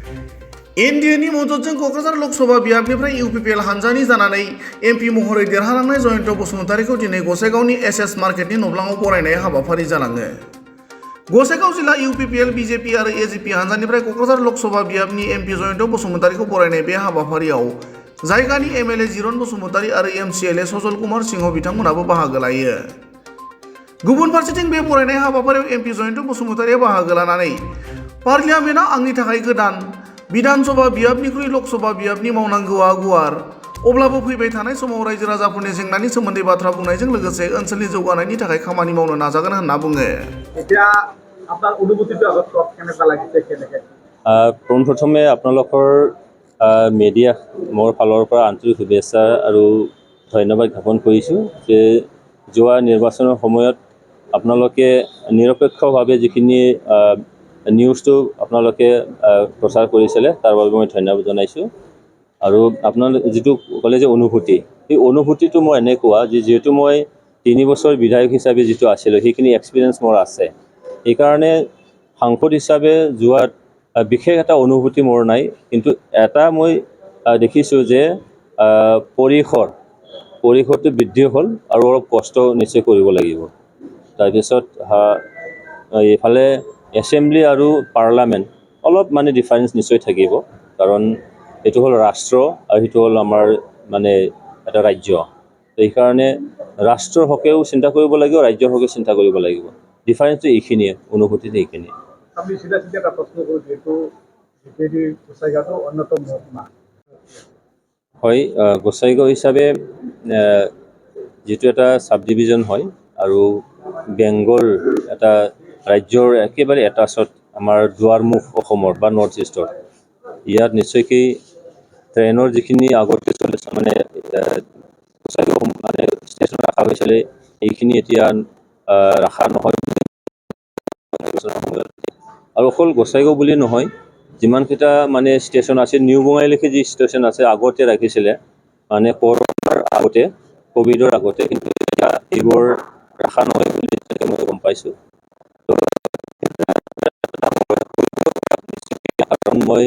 एनडिएनि मददजों क'क्राझार लकसभा बियाबनिफ्राय इउपिपिएल हानजानि जानानै एमपि महरै देरहालांनाय जयन्त बसुमतारीखौ दिनै गसाइगावनि एसएस मार्केटनि नब्लाङाव बरायनाय हाबाफारि जालाङो। गसाइगाव जिल्ला इउपिपिएल बिजेपि आरो एजिपि हानजानिफ्राय क'क्राझार लकसभा बियाबनि एमपि जयन्त बसुमतारीखौ बरायनाय बे हाबाफारियाव जायगानि एमएलए जिरन बसुमतारी आरो एमसिएलए सजल कुमार सिंह बिथांमोनाबो बाहागो लायो। गुबुन फारसेथिं बे बरायनाय हाबाफारियाव एमपि जयन्त बसुमतारीया बाहागो लानानै पार्लियामेन्टआ आंनि थाखाय गोदान विधानसभा बियाबनिख्रुइ लकसभा बियाबनि मावनांगौआ गुवार, अब्लाबो फैबाय थानाय समाव रायजो राजाफोरनि जेंनानि सोमोन्दै बाथ्रा बुंनायजों लोगोसे ओनसोलनि जौगानायनि थाखाय खामानि मावनो नाजागोन होनना बुङो। পোনপ্ৰথমে আপোনালোকৰ মিডিয়া মোৰ ফালৰ পৰা আন্তৰিক শুভেচ্ছা আৰু ধন্যবাদ জ্ঞাপন কৰিছোঁ যে যোৱা নিৰ্বাচনৰ সময়ত আপোনালোকে নিৰপেক্ষভাৱে যিখিনি নিউজটো আপোনালোকে প্ৰচাৰ কৰিছিলে তাৰ বাবে মই ধন্যবাদ জনাইছোঁ। আৰু আপোনালোকে যিটো ক'লে যে অনুভূতি, সেই অনুভূতিটো মই এনেকুৱা যে যিহেতু মই 3 বছৰ বিধায়ক হিচাপে যিটো আছিলোঁ সেইখিনি এক্সপিৰিয়েঞ্চ মোৰ আছে, সেইকাৰণে সাংসদ হিচাপে যোৱাত বিশেষ এটা অনুভূতি মোৰ নাই। কিন্তু এটা মই দেখিছোঁ যে পৰিসৰটো বৃদ্ধি হ'ল আৰু অলপ কষ্ট নিশ্চয় কৰিব লাগিব। তাৰপিছত এইফালে এছেম্বলি আৰু পাৰ্লামেণ্ট অলপ মানে ডিফাৰেঞ্চ নিশ্চয় থাকিব, কাৰণ এইটো হ'ল ৰাষ্ট্ৰ আৰু সেইটো হ'ল আমাৰ মানে এটা ৰাজ্য। সেইকাৰণে ৰাষ্ট্ৰৰ হকেও চিন্তা কৰিব লাগিব, ৰাজ্যৰ হকেও চিন্তা কৰিব লাগিব। ডিফাৰেঞ্চটো এইখিনিয়ে, অনুভূতিটো এইখিনিয়ে। আমি সিধা এটা প্ৰশ্ন কৰোঁ, যিহেতু গোসাইগাঁওটো অন্যতম মহকুমা। হয়, গোসাইগাঁও হিচাপে যিটো এটা চাব ডিভিজন হয় আৰু বেংগল এটা ৰাজ্যৰ একেবাৰে এটাচত আমাৰ দুৱাৰমুখ অসমৰ বা নৰ্থ ইষ্টৰ, ইয়াত নিশ্চয়কৈ ট্ৰেইনৰ যিখিনি আগতে চলিছে মানে গোসাইগাঁও মানে ষ্টেচন ৰখা হৈছিলে, এইখিনি এতিয়া ৰখা নহয়। আৰু অকল গোসাইগাঁও বুলি নহয়, যিমানকেইটা মানে ষ্টেচন আছে, নিউ বঙাইলৈকে যি ষ্টেচন আছে আগতে ৰাখিছিলে মানে ক'ভিডৰ আগতে, কিন্তু এতিয়া এইবোৰ ৰখা নহয় বুলি মই গম পাইছোঁ। মই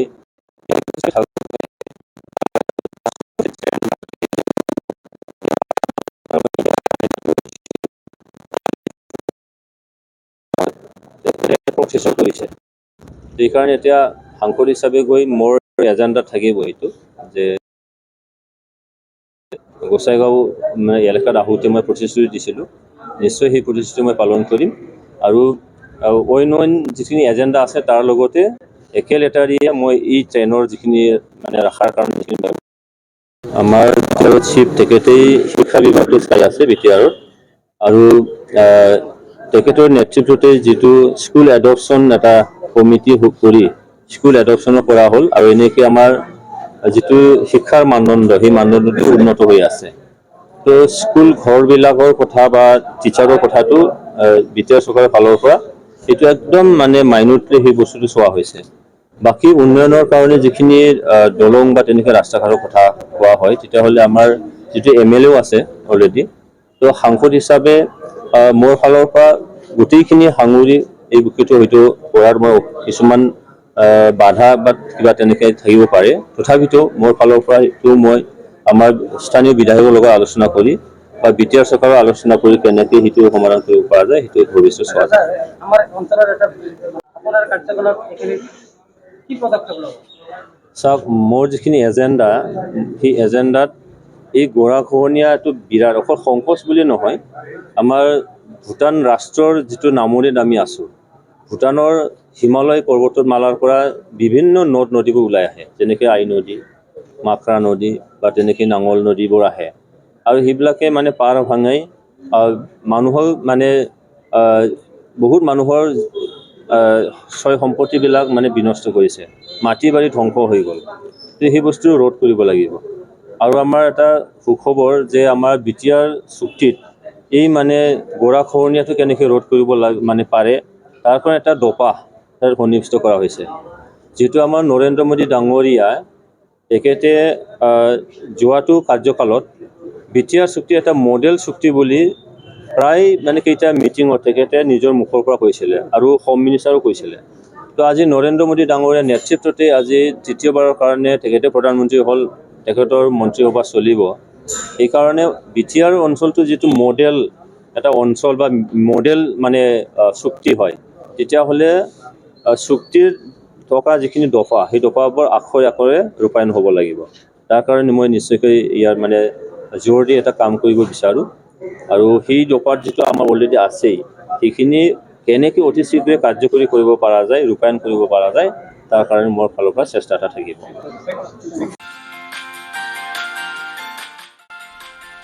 প্ৰচেছ কৰিছে, সেইকাৰণে এতিয়া সাংসদ হিচাপে গৈ মোৰ এজেণ্ডাত থাকিব এইটো যে গোসাইগাঁও মানে এলেকাত আহোঁতে মই প্ৰতিশ্ৰুতি দিছিলোঁ, নিশ্চয় সেই প্ৰতিশ্ৰুতি মই পালন কৰিম। আৰু অন্য যিখিনি এজেণ্ডা আছে তাৰ লগতে একে লেটাৰীয়ে মই এই ট্ৰেইনৰ যিখিনি মানে ৰখাৰ কাৰণে যিখিনি আমাৰ চিফ তেখেতেই শিক্ষা বিভাগটো চাই আছে বিটিআৰত, আৰু তেখেতৰ নেতৃত্বতে যিটো স্কুল এডপশ্যন এটা কমিটি কৰি স্কুল এডপশ্যনো কৰা হ'ল, আৰু এনেকৈ আমাৰ যিটো শিক্ষাৰ মানদণ্ড সেই মানদণ্ডটো উন্নত হৈ আছে। তো স্কুল ঘৰবিলাকৰ কথা বা টিচাৰৰ কথাটো বিটিআৰ চৰকাৰৰ ফালৰ পৰা সেইটো একদম মানে মাইনৰলি সেই বস্তুটো চোৱা হৈছে। বাকী উন্নয়নৰ কাৰণে যিখিনি দলং বা তেনেকৈ ৰাস্তা ঘাটৰ কথা কোৱা হয়, তেতিয়াহ'লে আমাৰ যিটো MLA আছে অলৰেডি, তো সাংসদ হিচাপে মোৰ ফালৰ পৰা গোটেইখিনি সাঙুৰি এই বিষয়টো হয়তো কৰাৰ মই কিছুমান বাধা বা কিবা তেনেকৈ থাকিব পাৰে, তথাপিতো মোৰ ফালৰ পৰা সেইটো মই আমাৰ স্থানীয় বিধায়কৰ লগত আলোচনা কৰি বা বিটিআৰ চৰকাৰৰ আলোচনা কৰি কেনেকৈ সেইটো সমাধান কৰিব পৰা যায় সেইটো ভৱিষ্যত চোৱা যায়। আমাৰ অঞ্চলৰ এটা আপোনাৰ কাৰ্যকলাপ কি পদক্ষেপ ল'ব? চাওক, মোৰ যিখিনি এজেণ্ডা, সেই এজেণ্ডাত এই গৰাখহনীয়াটো বিৰাট অকল সংকোচ বুলি নহয়, আমাৰ ভূটান ৰাষ্ট্ৰৰ যিটো নামনিত আমি আছোঁ, ভূটানৰ হিমালয় পৰ্বতমালাৰ পৰা বিভিন্ন নদ নদীবোৰ ওলাই আহে, যেনেকৈ আই নদী, মাকৰা নদী বা তেনেকৈ নাঙল নদীবোৰ আহে, আৰু সেইবিলাকে মানে পাৰ ভাঙাই মানুহৰ মানে বহুত মানুহৰ ছয় সম্পত্তিবিলাক মানে বিনষ্ট কৰিছে, মাটি বাৰী ধ্বংস হৈ গ'ল। সেই বস্তু ৰোধ কৰিব লাগিব। আৰু আমাৰ এটা সুখবৰ যে আমাৰ বিটিআৰ চুক্তিত এই মানে গৰাখহনীয়াটো কেনেকৈ ৰোধ কৰিব মানে পাৰে তাৰ কাৰণে এটা দফা সন্নিৱিষ্ট কৰা হৈছে। যিটো আমাৰ নৰেন্দ্ৰ মোদী ডাঙৰীয়া তেখেতে যোৱাটো কাৰ্যকালত বিটিআৰ চুক্তি এটা মডেল চুক্তি বুলি প্ৰায় মানে কেইটা মিটিঙত তেখেতে নিজৰ মুখৰ পৰা কৈছিলে আৰু হোম মিনিষ্টাৰো কৈছিলে। তো আজি নৰেন্দ্ৰ মোদী ডাঙৰীয়াৰ নেতৃত্বতে আজি তৃতীয়বাৰৰ কাৰণে তেখেতে প্ৰধানমন্ত্ৰী হ'ল, তেখেতৰ মন্ত্ৰীসভা চলিব। সেইকাৰণে বিটিআৰ অঞ্চলটো যিটো মডেল এটা অঞ্চল বা মডেল মানে চুক্তি হয়, তেতিয়াহ'লে চুক্তিৰ থকা যিখিনি দফা সেই দফাবোৰ আখৰে আখৰে ৰূপায়ণ হ'ব লাগিব। তাৰ কাৰণে মই নিশ্চয়কৈ ইয়াৰ মানে জোৰ দি এটা কাম কৰিব বিচাৰোঁ। আৰু সেই দফাত যিটো আমাৰ অলৰেডি আছেই, সেইখিনি কেনেকৈ অতি শীঘ্ৰে কাৰ্যকৰী কৰিব পৰা যায়, ৰূপায়ণ কৰিব পৰা যায়, তাৰ কাৰণে মোৰ ফালৰ পৰা চেষ্টা এটা থাকিব।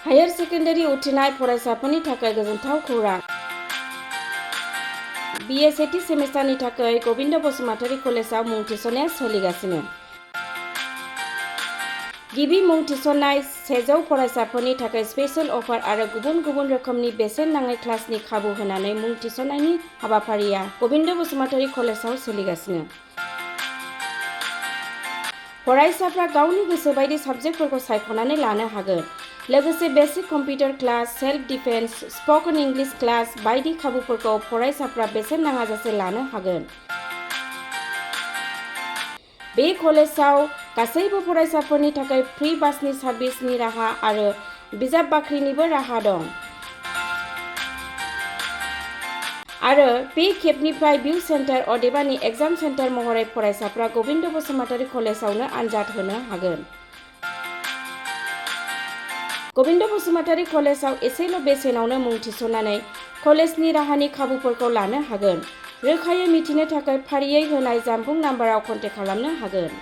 हायर सेकेन्डारि उथ्रिनाय फरायसाफोरनि थाखाय गोजोनथाव खौरां। BA सेथि सेमिस्टारनि थाखाय गोविन्द बसुमतारी कलेजाव मुं थिसननाया सोलिगासिनो। गिबि मुं थिसननाय 100 फरायसाफोरनि थाखाय स्पेशल अफार आरो गुबुन गुबुन रोखोमनि बेसेन नाङै क्लासनि खाबु होनानै मुं थिसननायनि हाबाफारिया गोविन्द बसुमतारी कलेजाव सोलिगासिनो। फरायसाफ्रा गावनि गोसो बायदि साबजेक्टफोरखौ सायख'नानै लानो हागोन। लोगोसे basic computer class, self defence, spoken English class बायदि खाबुफोरखौ फरायसाफ्रा बेसेन नाङाजासे लानो हागोन। बे कलेजाव गासैबो फरायसाफोरनि थाखाय फ्रि बासनि सार्भिसनि राहा आरो बिजाब बाख्रिनिबो राहा दं। आरो बे खेबनिफ्राय भिउ सेन्टार अदेबानि एग्जाम सेन्टार महरै फरायसाफ्रा गोविन्द बसुमतारी कलेजावनो आनजाद होनो हागोन। गोविन्द बसुमतारी कलेजाव एसेल' बेसेनावनो मुं थिसननानै कलेजनि राहानि खाबुफोरखौ लानो हागोन। रोखायै मिथिनो थाखाय फारियै होनाय जानबुं नाम्बाराव कन्टेक्ट खालामनो हागोन।